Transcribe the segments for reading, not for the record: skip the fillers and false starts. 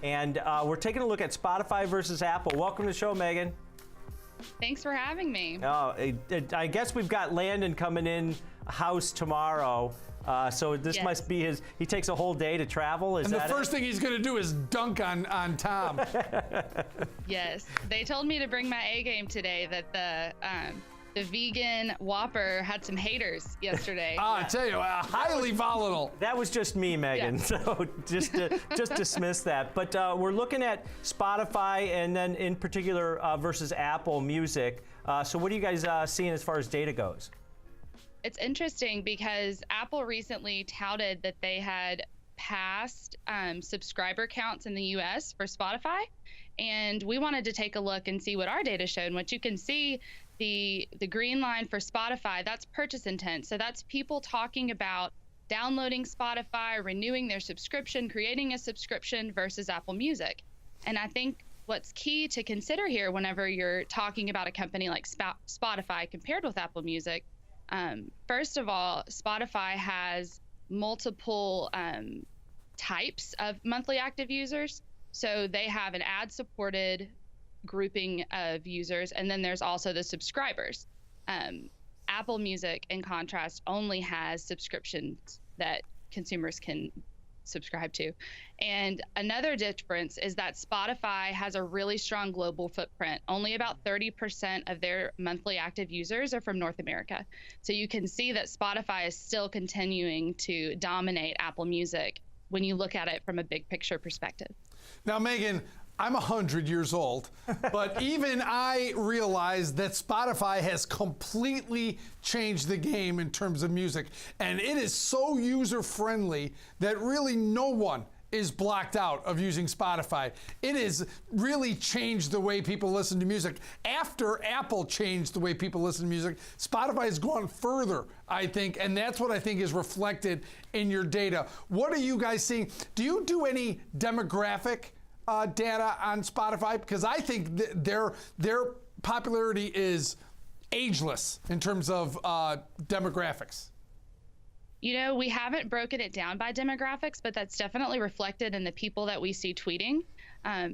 And we're taking a look at Spotify versus Apple. Welcome to the show, Megan. Thanks for having me. I guess we've got Landon coming in house tomorrow. So this must be his, he takes a whole day to travel, is that And the first thing he's going to do is dunk on Tom. Yes. They told me to bring my A game today, that the vegan Whopper had some haters yesterday. I tell you, highly volatile. That was just me, Megan, so just dismiss that. But we're looking at Spotify and then in particular versus Apple Music. So what are you guys seeing as far as data goes? It's interesting because Apple recently touted that they had passed subscriber counts in the US for Spotify. And we wanted to take a look and see what our data showed. And what you can see, the green line for Spotify, that's purchase intent. So that's people talking about downloading Spotify, renewing their subscription, creating a subscription versus Apple Music. And I think what's key to consider here whenever you're talking about a company like Spotify compared with Apple Music, first of all, Spotify has multiple types of monthly active users. So they have an ad-supported grouping of users, and then there's also the subscribers. Apple Music, in contrast, only has subscriptions that consumers can subscribe to. And another difference is that Spotify has a really strong global footprint. Only about 30% of their monthly active users are from North America. So you can see that Spotify is still continuing to dominate Apple Music when you look at it from a big picture perspective. Now, Megan, I'm 100 years old, but even I realize that Spotify has completely changed the game in terms of music. And it is so user-friendly that really no one is blocked out of using Spotify. It has really changed the way people listen to music. After Apple changed the way people listen to music, Spotify has gone further, I think, and that's what I think is reflected in your data. What are you guys seeing? Do you do any demographic data on Spotify? Because I think their popularity is ageless in terms of demographics. You know, we haven't broken it down by demographics, but that's definitely reflected in the people that we see tweeting.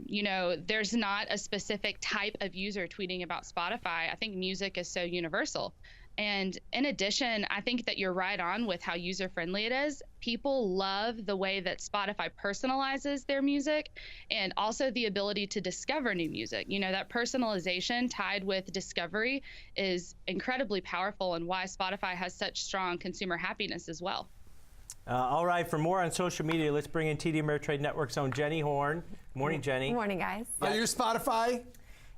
You know, there's not a specific type of user tweeting about Spotify. I think music is so universal. And in addition, I think that you're right on with how user-friendly it is. People love the way that Spotify personalizes their music and also the ability to discover new music. You know, that personalization tied with discovery is incredibly powerful and why Spotify has such strong consumer happiness as well. All right, for more on social media, let's bring in TD Ameritrade Network's own Jenny Horn. Morning, Jenny. Good morning, guys. Are you Spotify?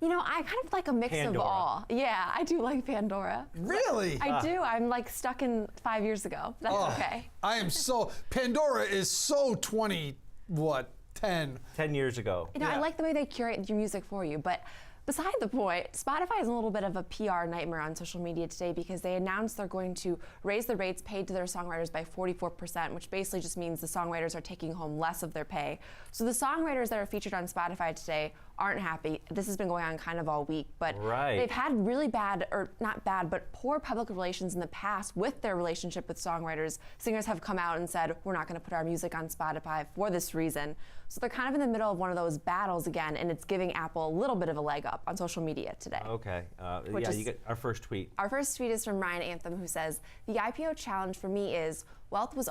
You know, I kind of like a mix Pandora. of all. Yeah, I do like Pandora. Really? I do. I'm like stuck in 5 years ago. That's okay. I am so, Pandora is so 10? 10 years ago. You know, I like the way they curate your music for you, but beside the point, Spotify is a little bit of a PR nightmare on social media today because they announced they're going to raise the rates paid to their songwriters by 44%, which basically just means the songwriters are taking home less of their pay. So the songwriters that are featured on Spotify today aren't happy. This has been going on kind of all week, but they've had really bad, or not bad, but poor public relations in the past with their relationship with songwriters. Singers have come out and said, we're not going to put our music on Spotify for this reason. So they're kind of in the middle of one of those battles again, and it's giving Apple a little bit of a leg up on social media today. Okay. Yeah, you get our first tweet. Our first tweet is from Ryan Anthem, who says, the IPO challenge for me is wealth was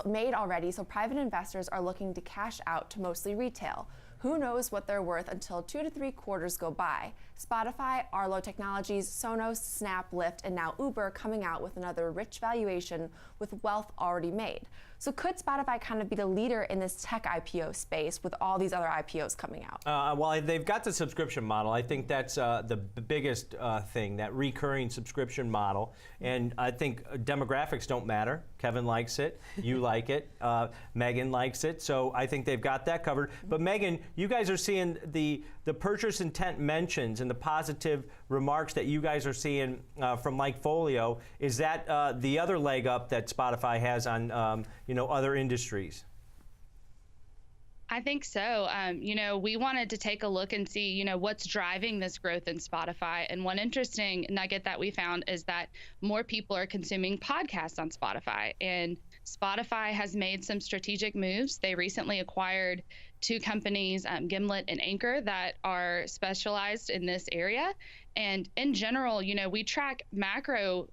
made already, so private investors are looking to cash out to mostly retail. Who knows what they're worth until 2 to 3 quarters go by? Spotify, Arlo Technologies, Sonos, Snap, Lyft, and now Uber coming out with another rich valuation with wealth already made. So could Spotify kind of be the leader in this tech IPO space with all these other IPOs coming out? Well, they've got the subscription model. I think that's the biggest thing, that recurring subscription model. And I think demographics don't matter. Kevin likes it. You like it. Megan likes it. So I think they've got that covered. But Megan, you guys are seeing the purchase intent mentions and the positive remarks that you guys are seeing from LikeFolio. Is that the other leg up that Spotify has on other industries? I think so. You know, we wanted to take a look and see, what's driving this growth in Spotify. And one interesting nugget that we found is that more people are consuming podcasts on Spotify. And Spotify has made some strategic moves. They recently acquired two companies, Gimlet and Anchor, that are specialized in this area. And in general, we track macro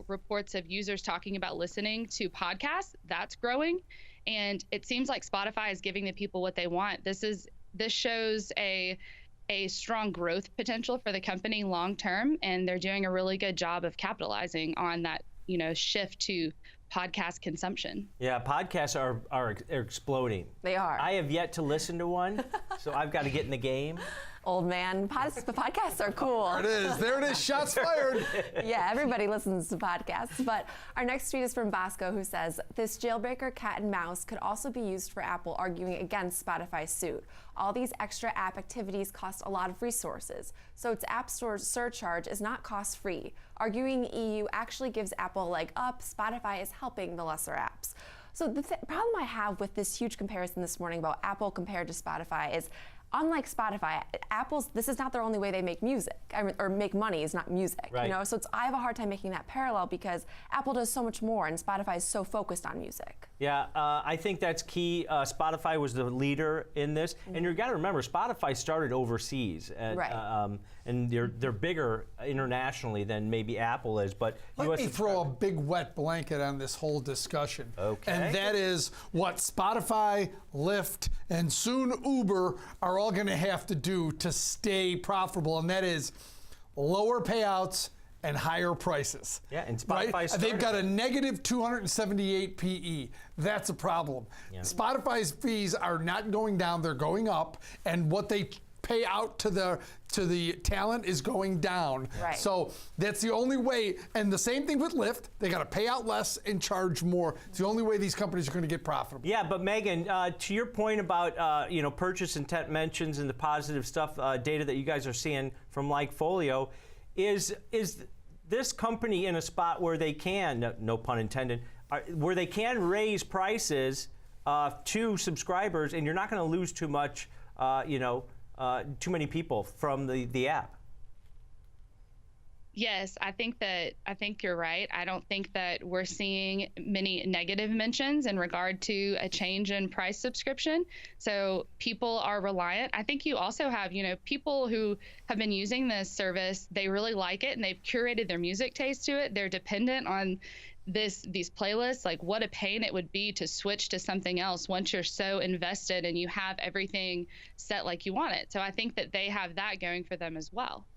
reports of users talking about listening to podcasts. That's growing. And it seems like Spotify is giving the people what they want. This shows a strong growth potential for the company long term, and they're doing a really good job of capitalizing on that, shift to podcast consumption. Yeah, podcasts are exploding. They are. I have yet to listen to one, so I've got to get in the game. Old man, podcasts are cool. There it is, shots fired. Yeah, everybody listens to podcasts. But our next tweet is from Bosco, who says, this jailbreaker cat and mouse could also be used for Apple arguing against Spotify's suit. All these extra app activities cost a lot of resources, so its App Store surcharge is not cost-free. Arguing EU actually gives Apple a leg up. Spotify is helping the lesser apps. So the problem I have with this huge comparison this morning about Apple compared to Spotify is, unlike Spotify, this is not their only way they make music, or make money is not music, right. So I have a hard time making that parallel because Apple does so much more and Spotify is so focused on music. Yeah, I think that's key. Spotify was the leader in this, and you've got to remember, Spotify started overseas, and they're bigger internationally than maybe Apple is. But let me throw a big wet blanket on this whole discussion. Okay. And that is what Spotify, Lyft, and soon Uber are all going to have to do to stay profitable, and that is lower payouts and higher prices. Yeah, and Spotify they've got a negative 278 PE. That's a problem. Yeah. Spotify's fees are not going down; they're going up, and what they pay out to the talent is going down. Right. So that's the only way. And the same thing with Lyft. They got to pay out less and charge more. It's the only way these companies are going to get profitable. Yeah, but Megan, to your point about purchase intent mentions and the positive stuff, data that you guys are seeing from LikeFolio, is this company in a spot where they can, no pun intended, where they can raise prices to subscribers, and you're not going to lose too much, too many people from the app? Yes, I think you're right. I don't think that we're seeing many negative mentions in regard to a change in price subscription. So people are reliant. I think you also have, people who have been using this service, they really like it and they've curated their music taste to it. They're dependent on these playlists. Like, what a pain it would be to switch to something else once you're so invested and you have everything set like you want it. So I think that they have that going for them as well.